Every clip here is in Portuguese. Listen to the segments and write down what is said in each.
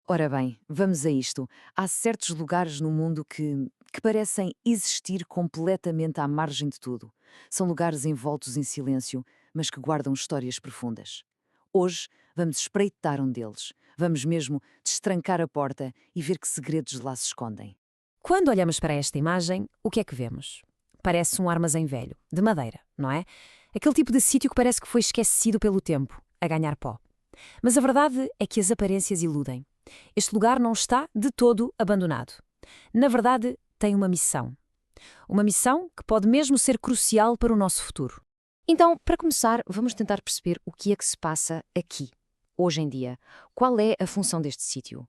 Ora bem, vamos a isto. Há certos lugares no mundo que parecem existir completamente à margem de tudo. São lugares envoltos em silêncio, mas que guardam histórias profundas. Hoje vamos espreitar um deles. Vamos mesmo destrancar a porta e ver que segredos lá se escondem. Quando olhamos para esta imagem, o que é que vemos? Parece um armazém velho, de madeira, não é? Aquele tipo de sítio que parece que foi esquecido pelo tempo, a ganhar pó. Mas a verdade é que as aparências iludem. Este lugar não está de todo abandonado. Na verdade, tem uma missão. Uma missão que pode mesmo ser crucial para o nosso futuro. Então, para começar, vamos tentar perceber o que é que se passa aqui, hoje em dia. Qual é a função deste sítio?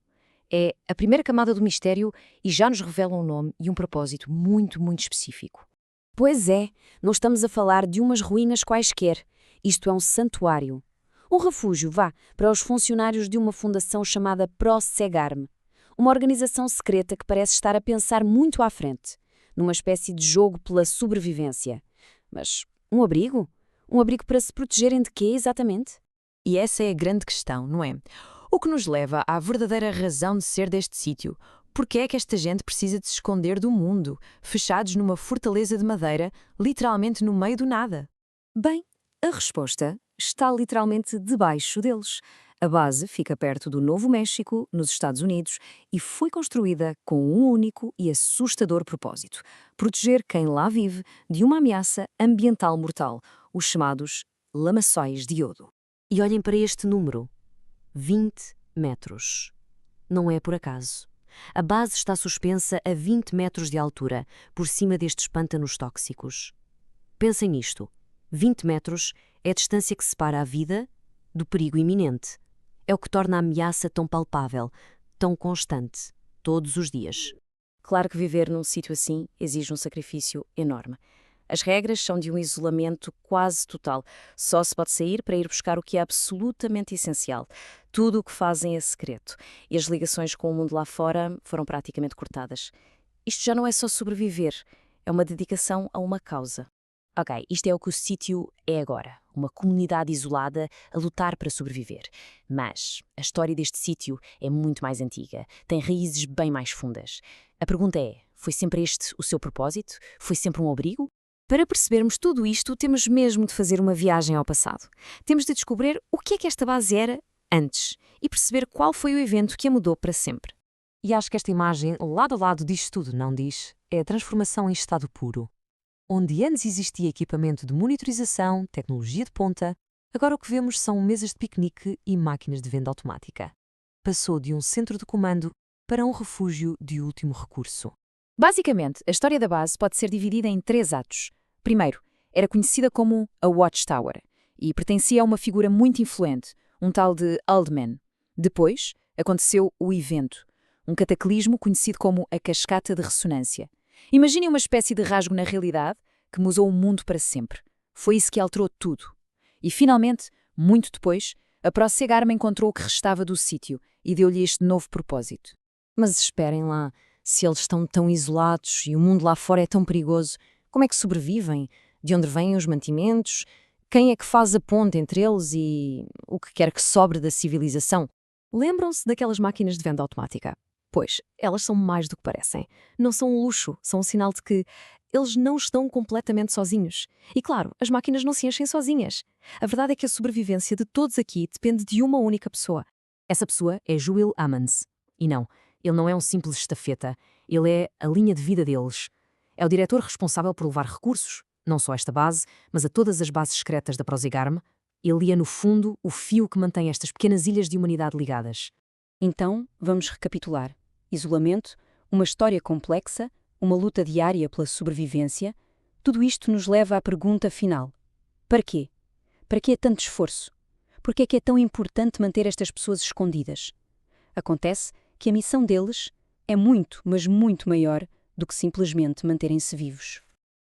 É a primeira camada do mistério e já nos revela um nome e um propósito muito específico. Pois é, não estamos a falar de umas ruínas quaisquer. Isto é um santuário. Um refúgio, vá, para os funcionários de uma fundação chamada Prosegarm. Uma organização secreta que parece estar a pensar muito à frente, numa espécie de jogo pela sobrevivência. Mas um abrigo? Um abrigo para se protegerem de quê, exatamente? E essa é a grande questão, não é? O que nos leva à verdadeira razão de ser deste sítio. Porque é que esta gente precisa de se esconder do mundo, fechados numa fortaleza de madeira, literalmente no meio do nada? Bem, a resposta está literalmente debaixo deles. A base fica perto do Novo México, nos Estados Unidos, e foi construída com um único e assustador propósito: proteger quem lá vive de uma ameaça ambiental mortal, os chamados lamaçóis de iodo. E olhem para este número: 20 metros. Não é por acaso. A base está suspensa a 20 metros de altura, por cima destes pântanos tóxicos. Pensem nisto. 20 metros é a distância que separa a vida do perigo iminente. É o que torna a ameaça tão palpável, tão constante, todos os dias. Claro que viver num sítio assim exige um sacrifício enorme. As regras são de um isolamento quase total. Só se pode sair para ir buscar o que é absolutamente essencial. Tudo o que fazem é secreto. E as ligações com o mundo lá fora foram praticamente cortadas. Isto já não é só sobreviver, é uma dedicação a uma causa. Ok, isto é o que o sítio é agora. Uma comunidade isolada a lutar para sobreviver. Mas a história deste sítio é muito mais antiga. Tem raízes bem mais fundas. A pergunta é, foi sempre este o seu propósito? Foi sempre um abrigo? Para percebermos tudo isto, temos mesmo de fazer uma viagem ao passado. Temos de descobrir o que é que esta base era antes e perceber qual foi o evento que a mudou para sempre. E acho que esta imagem, lado a lado diz tudo, não diz? É a transformação em estado puro. Onde antes existia equipamento de monitorização, tecnologia de ponta, agora o que vemos são mesas de piquenique e máquinas de venda automática. Passou de um centro de comando para um refúgio de último recurso. Basicamente, a história da base pode ser dividida em 3 atos. Primeiro, era conhecida como a Watchtower e pertencia a uma figura muito influente, um tal de Aldman. Depois, aconteceu o evento, um cataclismo conhecido como a Cascata de Ressonância. Imaginem uma espécie de rasgo na realidade que mudou o mundo para sempre. Foi isso que alterou tudo. E, finalmente, muito depois, a Prosegarma encontrou o que restava do sítio e deu-lhe este novo propósito. Mas esperem lá, se eles estão tão isolados e o mundo lá fora é tão perigoso, como é que sobrevivem? De onde vêm os mantimentos? Quem é que faz a ponte entre eles e o que quer que sobre da civilização? Lembram-se daquelas máquinas de venda automática? Pois, elas são mais do que parecem. Não são um luxo, são um sinal de que eles não estão completamente sozinhos. E claro, as máquinas não se enchem sozinhas. A verdade é que a sobrevivência de todos aqui depende de uma única pessoa. Essa pessoa é Joel Ammons. E não, ele não é um simples estafeta, ele é a linha de vida deles. É o diretor responsável por levar recursos, não só a esta base, mas a todas as bases secretas da Prosegarm. Ele é, no fundo, o fio que mantém estas pequenas ilhas de humanidade ligadas. Então, vamos recapitular. Isolamento, uma história complexa, uma luta diária pela sobrevivência, tudo isto nos leva à pergunta final. Para quê? Para que é tanto esforço? Por que é que é tão importante manter estas pessoas escondidas? Acontece que a missão deles é muito, mas muito maior do que simplesmente manterem-se vivos.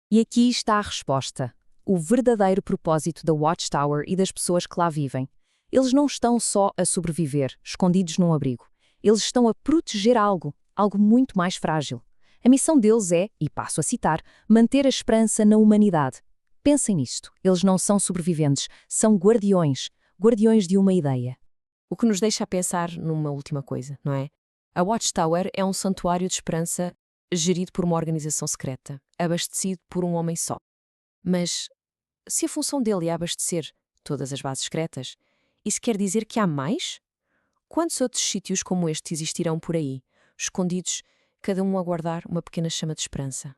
E aqui está a resposta. O verdadeiro propósito da Watchtower e das pessoas que lá vivem. Eles não estão só a sobreviver, escondidos num abrigo. Eles estão a proteger algo muito mais frágil. A missão deles é, e passo a citar, manter a esperança na humanidade. Pensem nisto. Eles não são sobreviventes, são guardiões de uma ideia. O que nos deixa a pensar numa última coisa, não é? A Watchtower é um santuário de esperança gerido por uma organização secreta, abastecido por um homem só. Mas, se a função dele é abastecer todas as bases secretas, isso quer dizer que há mais? Quantos outros sítios como este existirão por aí, escondidos, cada um a guardar uma pequena chama de esperança?